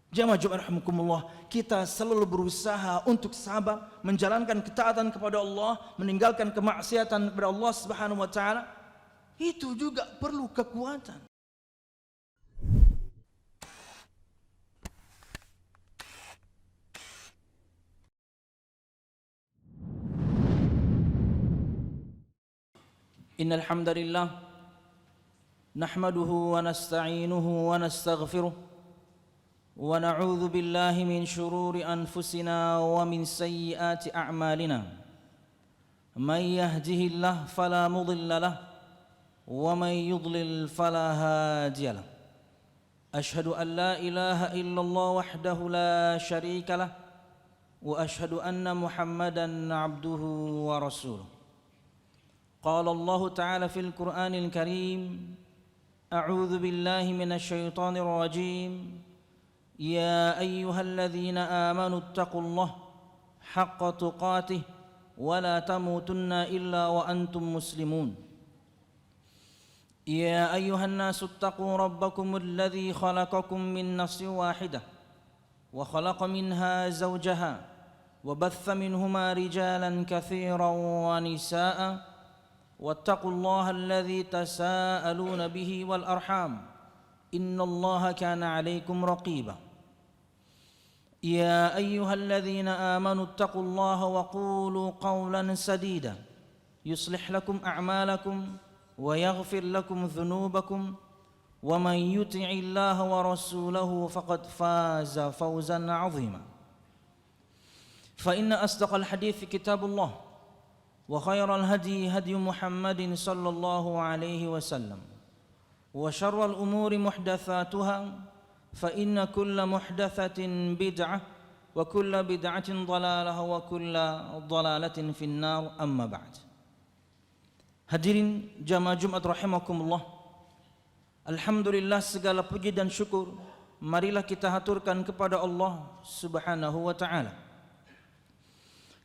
Jamaah Jumat rahimakumullah, kita selalu berusaha untuk sabar, menjalankan ketaatan kepada Allah, meninggalkan kemaksiatan kepada Allah Subhanahu wa taala. Itu juga perlu kekuatan. Innal hamdalillah nahmaduhu wa nasta'inuhu wa nastaghfiruh ونعوذ بالله من شرور أنفسنا ومن سيئات أعمالنا من يهده الله فلا مضل له ومن يضلل فلا هادي له أشهد أن لا إله إلا الله وحده لا شريك له وأشهد أن محمدا عبده ورسوله قال الله تعالى في القرآن الكريم أعوذ بالله من الشيطان الرجيم يا أيها الذين آمنوا اتقوا الله حق تقاته ولا تموتن إلا وأنتم مسلمون يا أيها الناس اتقوا ربكم الذي خلقكم من نفس واحدة وخلق منها زوجها وبث منهما رجالا كثيرا ونساء واتقوا الله الذي تساءلون به والأرحام إن الله كان عليكم رقيبا يا أيها الذين آمنوا اتقوا الله وقولوا قولا سديدا يصلح لكم أعمالكم ويغفر لكم ذنوبكم ومن يطع الله ورسوله فقد فاز فوزا عظيما فإن أصدق الحديث كتاب الله وخير الهدي هدي محمد صلى الله عليه وسلم وشر الأمور محدثاتها فإن كل محدثة بدعة وكل بدعة ضلالة وكل ضلالة في النار أما بعد. Hadirin jamaah Jumat rahimakumullah, alhamdulillah segala puji dan syukur marilah kita haturkan kepada Allah Subhanahu wa taala.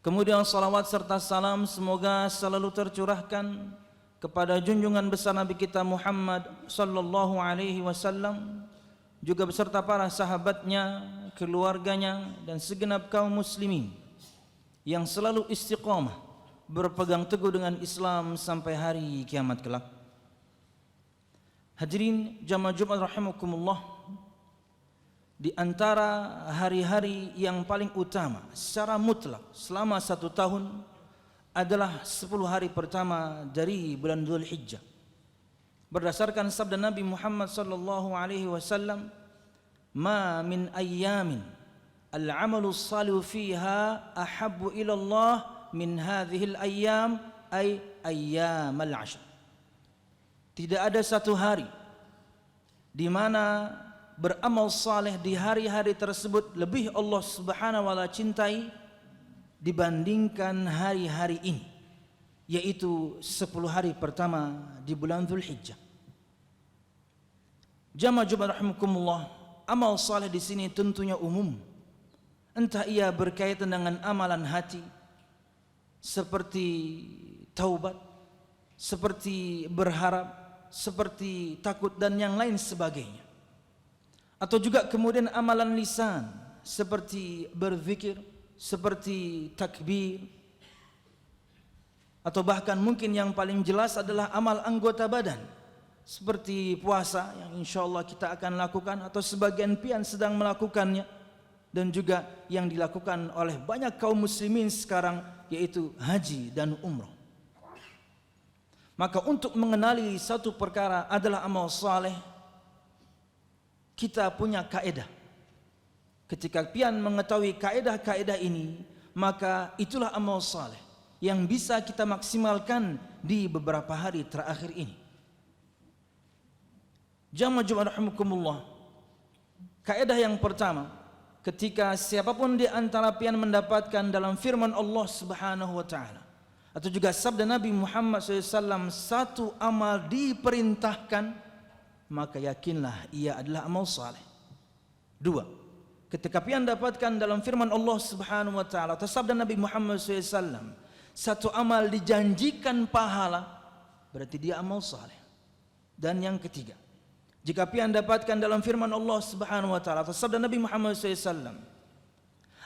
Kemudian salawat serta salam semoga selalu tercurahkan kepada junjungan besar Nabi kita Muhammad sallallahu alaihi wasallam, juga beserta para sahabatnya, keluarganya, dan segenap kaum muslimin yang selalu istiqamah berpegang teguh dengan Islam sampai hari kiamat kelak. Hadirin jamaah Jumat rahimakumullah, di antara hari-hari yang paling utama secara mutlak selama 1 tahun adalah 10 hari pertama dari bulan Dzulhijjah. Berdasarkan sabda Nabi Muhammad sallallahu alaihi wasallam, "Ma min ayyamin al-'amalu shalihu fiha ahabbu ila Allah min hadhihi al-ayyam ay ayyamal 'ashr." Tidak ada satu hari di mana beramal saleh di hari-hari tersebut lebih Allah Subhanahu wa taala cintai dibandingkan hari-hari ini, yaitu 10 hari pertama di bulan Dzulhijjah. Jamaah Jumat rahimakumullah, amal saleh di sini tentunya umum. Entah ia berkaitan dengan amalan hati seperti taubat, seperti berharap, seperti takut dan yang lain sebagainya. Atau juga kemudian amalan lisan seperti berzikir, seperti takbir, atau bahkan mungkin yang paling jelas adalah amal anggota badan seperti puasa yang insyaallah kita akan lakukan atau sebagian pian sedang melakukannya, dan juga yang dilakukan oleh banyak kaum muslimin sekarang yaitu haji dan umrah. Maka untuk mengenali satu perkara adalah amal saleh, kita punya kaedah. Ketika pian mengetahui kaedah-kaedah ini, maka itulah amal saleh yang bisa kita maksimalkan di beberapa hari terakhir ini. Jamaah Jumat rahimakumullah, kaedah yang pertama, ketika siapapun di antara pian mendapatkan dalam firman Allah Subhanahu wa taala atau juga sabda Nabi Muhammad SAW satu amal diperintahkan, maka yakinlah ia adalah amal saleh. 2, ketika pian dapatkan dalam firman Allah Subhanahu wa taala atau sabda Nabi Muhammad SAW satu amal dijanjikan pahala, berarti dia amal saleh. Dan yang ketiga, Jika pian dapatkan dalam firman Allah Subhanahu wa taala atau sabda Nabi Muhammad SAW,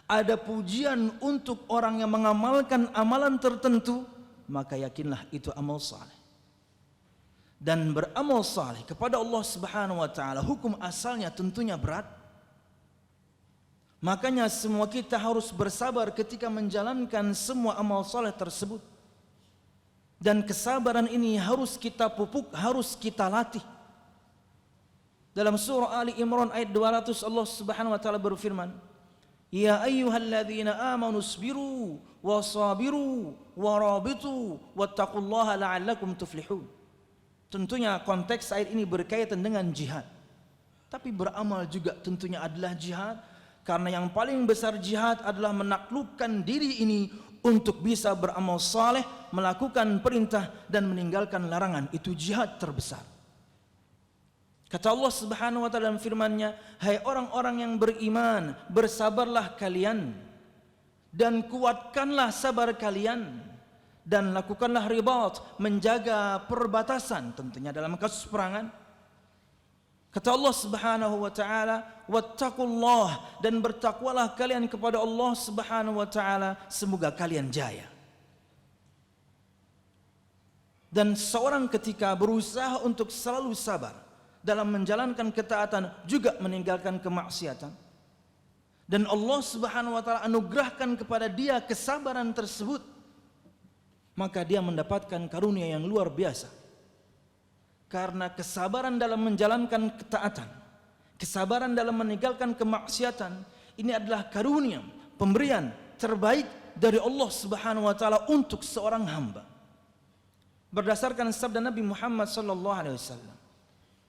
ada pujian untuk orang yang mengamalkan amalan tertentu, maka yakinlah itu amal saleh. Dan beramal saleh kepada Allah Subhanahu wa taala hukum asalnya tentunya berat. Makanya semua kita harus bersabar ketika menjalankan semua amal saleh tersebut. Dan kesabaran ini harus kita pupuk, harus kita latih. Dalam surah Ali Imran ayat 200 Allah Subhanahu wa taala berfirman, "Ya ayyuhalladzina amanu isbiru wasabiru warabitu wattaqullaha la'allakum tuflihun." Tentunya konteks ayat ini berkaitan dengan jihad. Tapi beramal juga tentunya adalah jihad, karena yang paling besar jihad adalah menaklukkan diri ini untuk bisa beramal saleh, melakukan perintah dan meninggalkan larangan. Itu jihad terbesar. Kata Allah Subhanahu wa taala dalam firman-Nya, "Hai orang-orang yang beriman, bersabarlah kalian dan kuatkanlah sabar kalian dan lakukanlah ribat, menjaga perbatasan tentunya dalam kasus perangan." Kata Allah Subhanahu wa taala, "Wattaqullah," dan bertakwalah kalian kepada Allah Subhanahu wa taala, semoga kalian jaya. Dan seorang ketika berusaha untuk selalu sabar dalam menjalankan ketaatan, juga meninggalkan kemaksiatan, dan Allah Subhanahu wa taala anugerahkan kepada dia kesabaran tersebut, maka dia mendapatkan karunia yang luar biasa. Karena kesabaran dalam menjalankan ketaatan, kesabaran dalam meninggalkan kemaksiatan, ini adalah karunia, pemberian terbaik dari Allah Subhanahu wa taala untuk seorang hamba. Berdasarkan sabda Nabi Muhammad sallallahu alaihi wasallam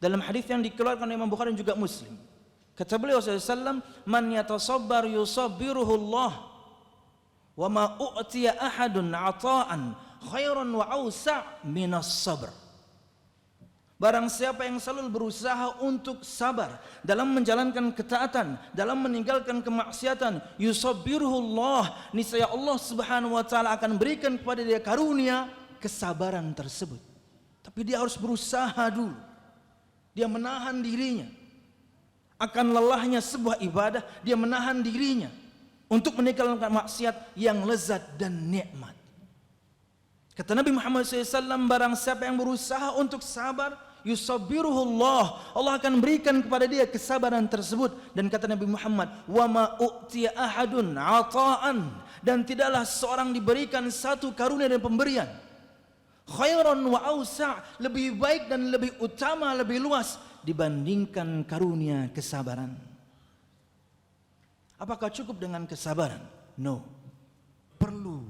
dalam hadis yang dikeluarkan oleh Imam Bukhari dan juga Muslim, kata beliau SAW, "Man yatasabbar yusabbiruhu Allah, wa ma u'tiya ahadun 'ata'an khairan wa awsa' minas sabr." Barang siapa yang selalu berusaha untuk sabar dalam menjalankan ketaatan, dalam meninggalkan kemaksiatan, yusabbiruhu Allah, niscaya Allah Subhanahu wa taala akan berikan kepada dia karunia kesabaran tersebut. Tapi dia harus berusaha dulu. Dia menahan dirinya akan lelahnya sebuah ibadah, dia menahan dirinya untuk meninggalkan maksiat yang lezat dan nikmat. Kata Nabi Muhammad SAW, barang siapa yang berusaha untuk sabar, yusabbiruhu Allah, Allah akan berikan kepada dia kesabaran tersebut. Dan kata Nabi Muhammad, wa ma u'tiya ahadun 'ata'an, dan tidaklah seorang diberikan satu karunia dan pemberian, khairan wa awsa', lebih baik dan lebih utama, lebih luas dibandingkan karunia kesabaran. Apakah cukup dengan kesabaran? No. Perlu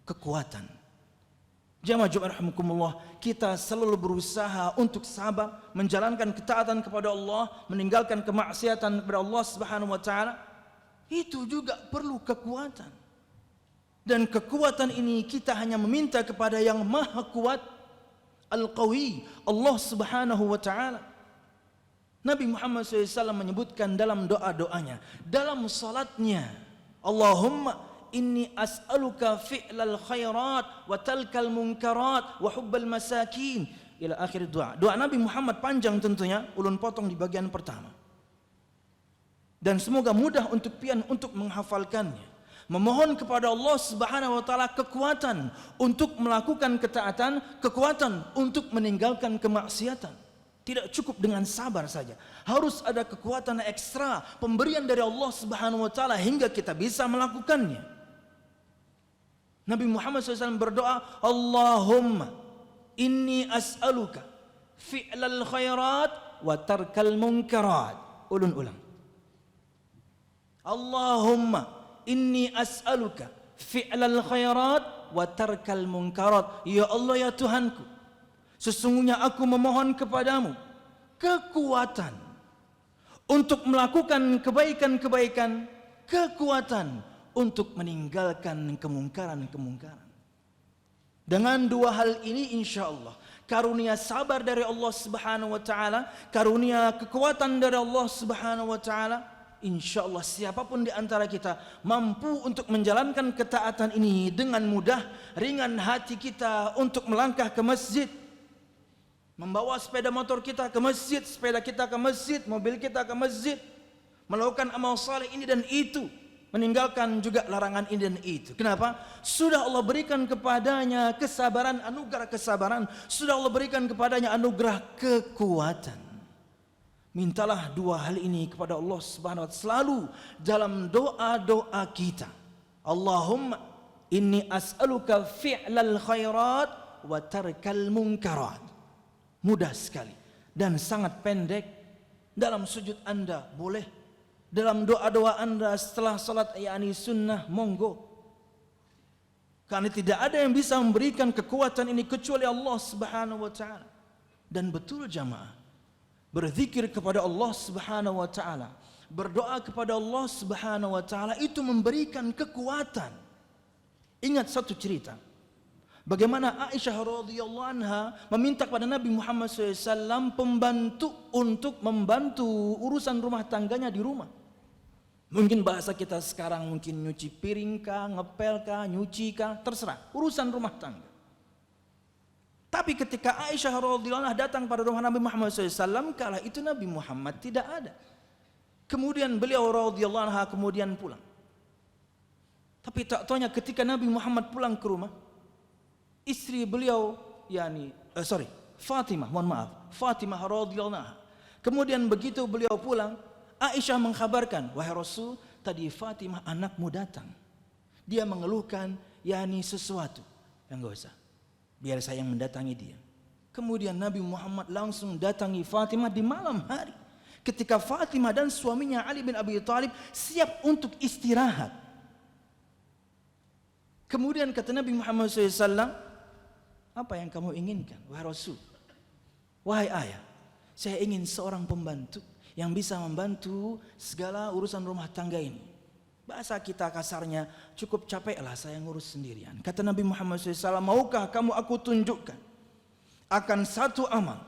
kekuatan. Jamaah Jumat rahimakumullah, kita selalu berusaha untuk sabar, menjalankan ketaatan kepada Allah, meninggalkan kemaksiatan kepada Allah Subhanahu wa taala. Itu juga perlu kekuatan. Dan kekuatan ini kita hanya meminta kepada yang maha kuat, Al-Qawi, Allah Subhanahu wa ta'ala. Nabi Muhammad SAW menyebutkan dalam doa-doanya, dalam salatnya, Allahumma inni as'aluka fi'lal khairat wa talkal munkarat wa hubbal masakin, ila akhir doa. Doa Nabi Muhammad panjang tentunya, ulun potong di bagian pertama. Dan semoga mudah untuk pian untuk menghafalkannya. Memohon kepada Allah Subhanahu wa taala kekuatan untuk melakukan ketaatan, kekuatan untuk meninggalkan kemaksiatan. Tidak cukup dengan sabar saja. Harus ada kekuatan ekstra, pemberian dari Allah Subhanahu wa taala hingga kita bisa melakukannya. Nabi Muhammad SAW berdoa, Allahumma inni as'aluka fi'lal khairat wa tarkal munkarat. Ulun-ulang. Allahumma inni as'aluka fi'lal khairat wa tarkal munkarat. Ya Allah, ya Tuhanku, sesungguhnya aku memohon kepadamu kekuatan untuk melakukan kebaikan-kebaikan, kekuatan untuk meninggalkan kemungkaran-kemungkaran. Dengan dua hal ini insyaallah karunia sabar dari Allah Subhanahu wa taala, karunia kekuatan dari Allah Subhanahu wa taala, insyaallah siapapun di antara kita mampu untuk menjalankan ketaatan ini dengan mudah, ringan hati kita untuk melangkah ke masjid, membawa sepeda motor kita ke masjid, sepeda kita ke masjid, mobil kita ke masjid, melakukan amal saleh ini dan itu, meninggalkan juga larangan ini dan itu. Kenapa? Sudah Allah berikan kepadanya kesabaran, anugerah kesabaran. Sudah Allah berikan kepadanya anugerah kekuatan. Mintalah dua hal ini kepada Allah Subhanahu wa taala selalu dalam doa-doa kita. Allahumma inni as'aluka fi'lal khairat wa tarkal munkarat. Mudah sekali dan sangat pendek. Dalam sujud Anda boleh, dalam doa-doa Anda setelah salat yakni sunnah monggo. Karena tidak ada yang bisa memberikan kekuatan ini kecuali Allah Subhanahu wa taala. Dan betul jamaah, berzikir kepada Allah Subhanahu wa taala, berdoa kepada Allah Subhanahu wa taala itu memberikan kekuatan. Ingat satu cerita, bagaimana Aisyah radhiyallahu anha meminta kepada Nabi Muhammad SAW pembantu untuk membantu urusan rumah tangganya di rumah. Mungkin bahasa kita sekarang mungkin nyuci piring kah, ngepel kah, nyuci kah, terserah, urusan rumah tangga. Tapi ketika Aisyah radhiyallahu anha datang pada rumah Nabi Muhammad SAW, kala itu Nabi Muhammad tidak ada. Kemudian beliau radhiyallahu anha kemudian pulang. Tapi tak taunya ketika Nabi Muhammad pulang ke rumah, istri beliau Fatimah radhiyallahu anha. Kemudian begitu beliau pulang, Aisyah mengkabarkan, wahai Rasul, tadi Fatimah anakmu datang. Dia mengeluhkan sesuatu. Enggak usah, biar saya yang mendatangi dia. Kemudian Nabi Muhammad langsung datangi Fatimah di malam hari, ketika Fatimah dan suaminya Ali bin Abi Thalib siap untuk istirahat. Kemudian kata Nabi Muhammad SAW, apa yang kamu inginkan, wahai Rasul? Wahai ayah, saya ingin seorang pembantu yang bisa membantu segala urusan rumah tangga ini. Bahasa kita kasarnya, cukup capeklah saya ngurus sendirian. Kata Nabi Muhammad SAW, maukah kamu aku tunjukkan akan satu amal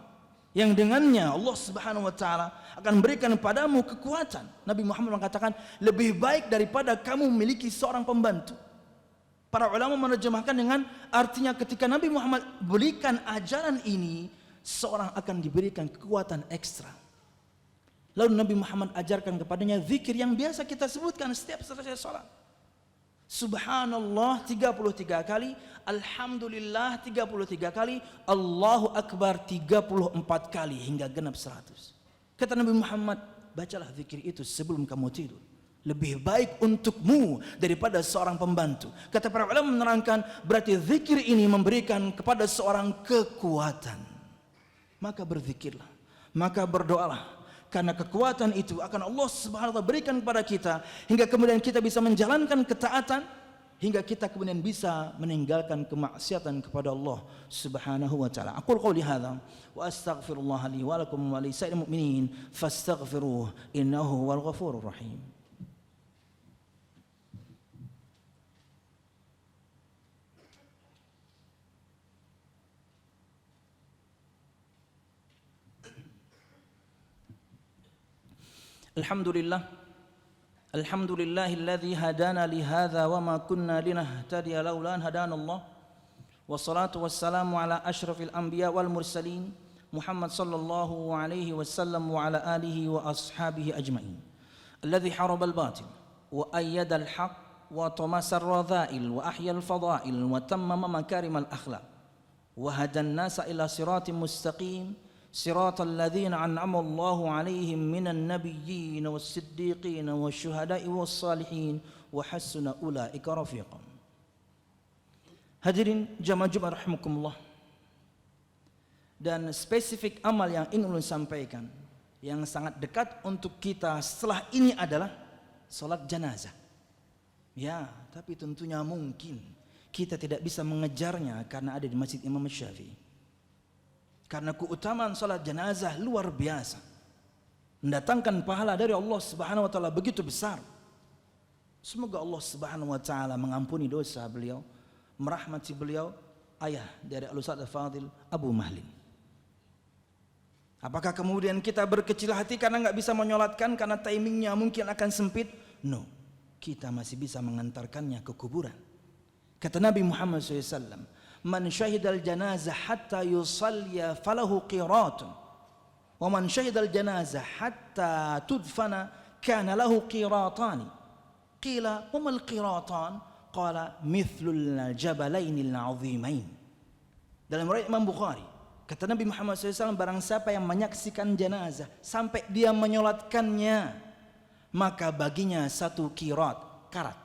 yang dengannya Allah Subhanahu wa taala akan berikan padamu kekuatan. Nabi Muhammad mengatakan, lebih baik daripada kamu memiliki seorang pembantu. Para ulama menerjemahkan dengan artinya ketika Nabi Muhammad berikan ajaran ini, seorang akan diberikan kekuatan ekstra. Lalu Nabi Muhammad ajarkan kepadanya zikir yang biasa kita sebutkan setiap selesai salat. Subhanallah 33 kali, Alhamdulillah 33 kali, Allahu Akbar 34 kali hingga genap 100. Kata Nabi Muhammad, bacalah zikir itu sebelum kamu tidur. Lebih baik untukmu daripada seorang pembantu. Kata para ulama menerangkan, berarti zikir ini memberikan kepada seorang kekuatan. Maka berzikirlah, maka berdoalah. Karena kekuatan itu akan Allah Subhanahu wa taala berikan kepada kita hingga kemudian kita bisa menjalankan ketaatan, hingga kita kemudian bisa meninggalkan kemaksiatan kepada Allah Subhanahu wa taala. Aqul qouli hadza wa astaghfirullah li wa lakum wa li sa'iril mu'minin fastaghfiruhu innahu huwal ghafurur rahim. Alhamdulillah, alhamdulillahilladzi hadana li hadza wa ma kunna linahtadiya laula an hadanallah. Wassalatu wassalamu ala asyrafil anbiya wal mursalin Muhammad sallallahu alaihi wasallam wa ala alihi wa ashabihi ajmain. Alladzi harabal batil wa ayyadal haqq wa tamasar radha'il wa ahyal fadha'il wa tammama makarimal akhlaq wa hadan nasa ila siratim mustaqim. صراط الذين أنعم الله عليهم من النبيين والصديقين والشهداء والصالحين وحسن أولئك رفيقا. Hadirin jamaah Jumat rahimakumullah. Dan spesifik amal yang ingin ulun sampaikan yang sangat dekat untuk kita setelah ini adalah salat jenazah. Ya, tapi tentunya mungkin kita tidak bisa mengejarnya karena ada di Masjid Imam Syafi'i. Karena keutamaan salat jenazah luar biasa, mendatangkan pahala dari Allah Subhanahu wa taala begitu besar. Semoga Allah Subhanahu wa taala mengampuni dosa beliau, merahmati beliau, ayah dari Al-Ustadz Al-Fadhil Abu Mahlin. Apakah kemudian kita berkecil hati karena nggak bisa menyolatkan karena timingnya mungkin akan sempit? No, kita masih bisa mengantarkannya ke kuburan. Kata Nabi Muhammad SAW, man syahidal janazah hatta yusalliya falahu qiratun wa man syahidal janazah hatta tudfana kana lahu qiratani. Qila wa mal qiratan? Qala mithlul jabalainil azimain. Dalam riwayat Imam Bukhari, kata Nabi Muhammad SAW, barang siapa yang menyaksikan jenazah sampai dia menyolatkannya, maka baginya satu karat.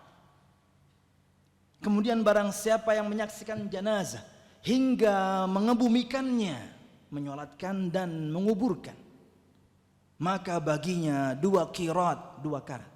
Kemudian barang siapa yang menyaksikan jenazah hingga mengebumikannya, menyolatkan dan menguburkan, maka baginya 2 karat.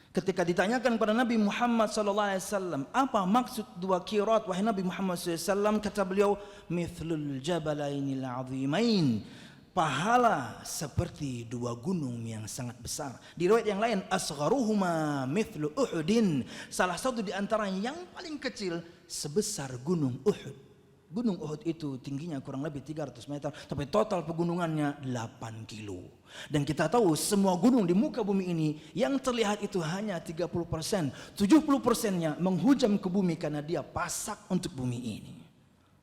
Ketika ditanyakan kepada Nabi Muhammad SAW, apa maksud 2 karat wahai Nabi Muhammad SAW, kata beliau, mithlul jabalainil azimain, pahala seperti 2 gunung yang sangat besar. Di riwayat yang lain, asgharuhuma mithlu Uhudin, salah satu di antara yang paling kecil sebesar gunung Uhud. Gunung Uhud itu tingginya kurang lebih 300 meter, tapi total pegunungannya 8 kilo. Dan kita tahu semua gunung di muka bumi ini yang terlihat itu hanya 30%, 70%-nya menghujam ke bumi karena dia pasak untuk bumi ini.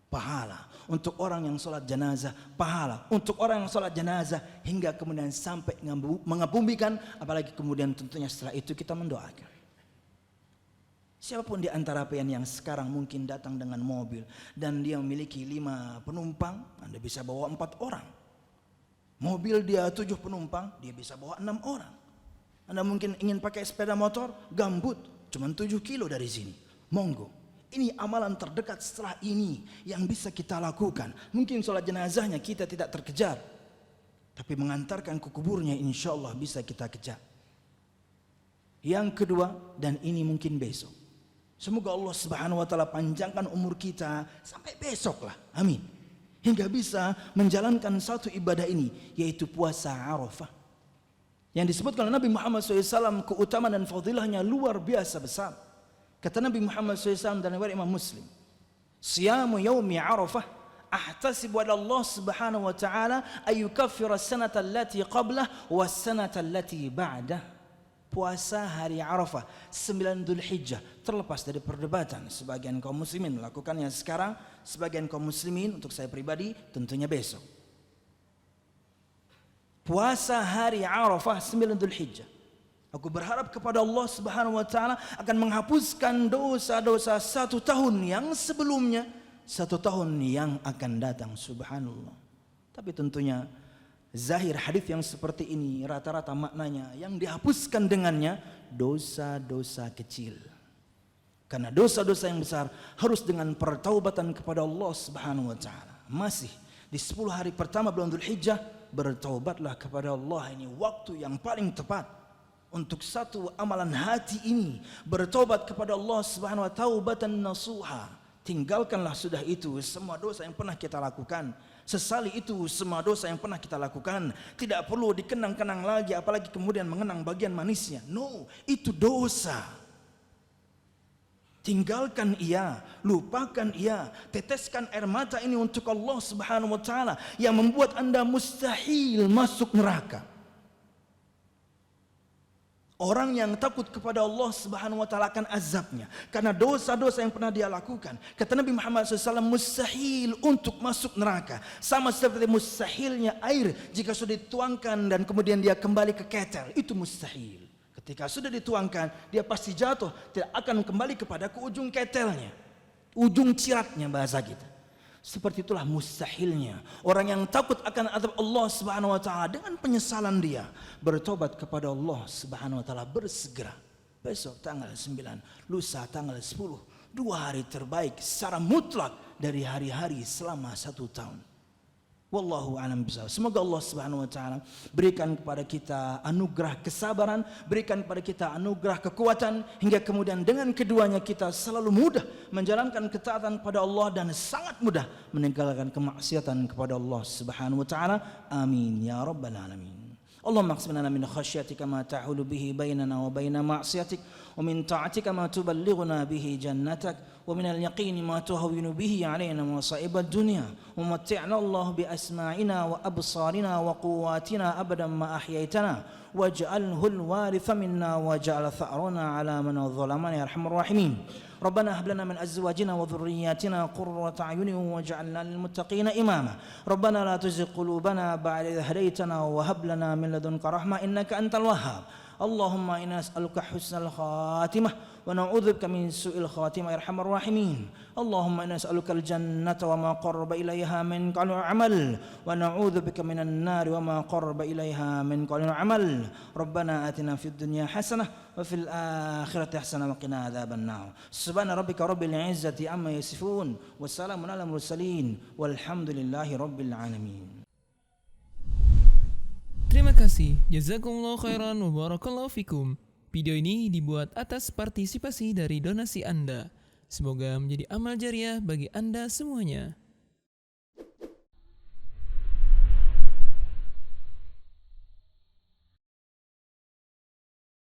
Pahala untuk orang yang sholat jenazah, pahala untuk orang yang sholat jenazah hingga kemudian sampai mengebumikan, apalagi kemudian tentunya setelah itu kita mendoakan. Siapapun di antara kalian yang sekarang mungkin datang dengan mobil dan dia memiliki 5 penumpang, Anda bisa bawa 4 orang. Mobil dia 7 penumpang, dia bisa bawa 6 orang. Anda mungkin ingin pakai sepeda motor, gambut, cuma 7 kilo dari sini. Monggo. Ini amalan terdekat setelah ini yang bisa kita lakukan. Mungkin sholat jenazahnya kita tidak terkejar, tapi mengantarkan ke kuburnya insya Allah bisa kita kejar. Yang kedua, dan ini mungkin besok, semoga Allah Subhanahu wa taala panjangkan umur kita sampai besok lah. Amin. Hingga bisa menjalankan satu ibadah ini, yaitu puasa Arafah. Yang disebutkan oleh Nabi Muhammad SAW, keutamaan dan fadilahnya luar biasa besar. Kata Nabi Muhammad SAW dalam riwayat Imam Muslim, siyamu yaumi Arafah ahtasibu ala Allah Subhanahu wa taala ayyukaffira as-sanata allati qablah was sanata allati ba'dah. Puasa hari Arafah 9 Dzulhijjah, terlepas dari perdebatan, sebagian kaum muslimin melakukannya sekarang, sebagian kaum muslimin, untuk saya pribadi, tentunya besok. Puasa hari Arafah 9 Dzulhijjah, aku berharap kepada Allah Subhanahu wa taala akan menghapuskan dosa-dosa 1 tahun yang sebelumnya, 1 tahun yang akan datang, subhanallah. Tapi tentunya zahir hadis yang seperti ini rata-rata maknanya yang dihapuskan dengannya dosa-dosa kecil. Karena dosa-dosa yang besar harus dengan pertaubatan kepada Allah Subhanahu wa taala. Masih di 10 hari pertama bulan Dzulhijjah, bertaubatlah kepada Allah. Ini waktu yang paling tepat untuk satu amalan hati ini, bertobat kepada Allah Subhanahu wa taala, taubatan nasuha. Tinggalkanlah sudah itu semua dosa yang pernah kita lakukan. Sesali itu semua dosa yang pernah kita lakukan. Tidak perlu dikenang-kenang lagi, apalagi kemudian mengenang bagian manisnya. No, itu dosa. Tinggalkan ia, lupakan ia, teteskan air mata ini untuk Allah Subhanahu wa taala yang membuat Anda mustahil masuk neraka. Orang yang takut kepada Allah Subhanahu wa taala akan azabnya karena dosa-dosa yang pernah dia lakukan. Kata Nabi Muhammad SAW, mustahil untuk masuk neraka, sama seperti mustahilnya air jika sudah dituangkan dan kemudian dia kembali ke ketel. Itu mustahil. Ketika sudah dituangkan, dia pasti jatuh, tidak akan kembali kepada ke ujung ketelnya, ujung ciratnya bahasa kita. Seperti itulah mustahilnya orang yang takut akan azab Allah Subhanahu wa taala dengan penyesalan dia bertobat kepada Allah Subhanahu wa taala bersegera. Besok tanggal 9, lusa tanggal 10, 2 hari terbaik secara mutlak dari hari-hari selama 1 tahun. Wallahu a'lam bishawab. Semoga Allah Subhanahu wa taala berikan kepada kita anugerah kesabaran, berikan kepada kita anugerah kekuatan, hingga kemudian dengan keduanya kita selalu mudah menjalankan ketaatan kepada Allah dan sangat mudah meninggalkan kemaksiatan kepada Allah Subhanahu wa taala. Amin ya rabbal alamin. Allahumma aqsim lana min khasyatika ma tahulu bihi bainana wa baina ma'siyatik, wa min ta'atika ma tuballighuna bihi jannatak, wa min al-yaqini ma tuhawwinu bihi alaina masa'ib ad-dunya, wa matti'na Allah bi asma'ina wa absarina wa quwwatina abadan ma ahyaytana, waj'alhu al-waritha minna waj'al tha'rana 'ala man zalamana ya arhamar rahimin. Rabbana hab lana min azwajina wa dhurriyyatina qurrata a'yunin waj'alna lil muttaqina imama. Rabbana la tuzigh qulubana ba'da idh hadaytana wa hab lana min ladunka rahmah innaka antal wahhab. Allahumma inna nas'aluka husnal khatimah wa na'udzubika min su'il khatimah ya arhamar rahimin. Allahumma inna nas'aluka al-jannata wa ma qarraba ilayha min qawlin wa amal wa na'udzubika minan nari wa ma qarraba ilayha min qawlin wa amal. Rabbana atina fid dunya hasanah wa fil akhirati hasanah wa qina adzaban nar. Subhana rabbika rabbil izzati amma yasifun wa salamun alal mursalin walhamdulillahi rabbil alamin. Terima kasih, jazakumullah khairan wa barakallahu fikum. Video ini dibuat atas partisipasi dari donasi Anda. Semoga menjadi amal jariah bagi Anda semuanya.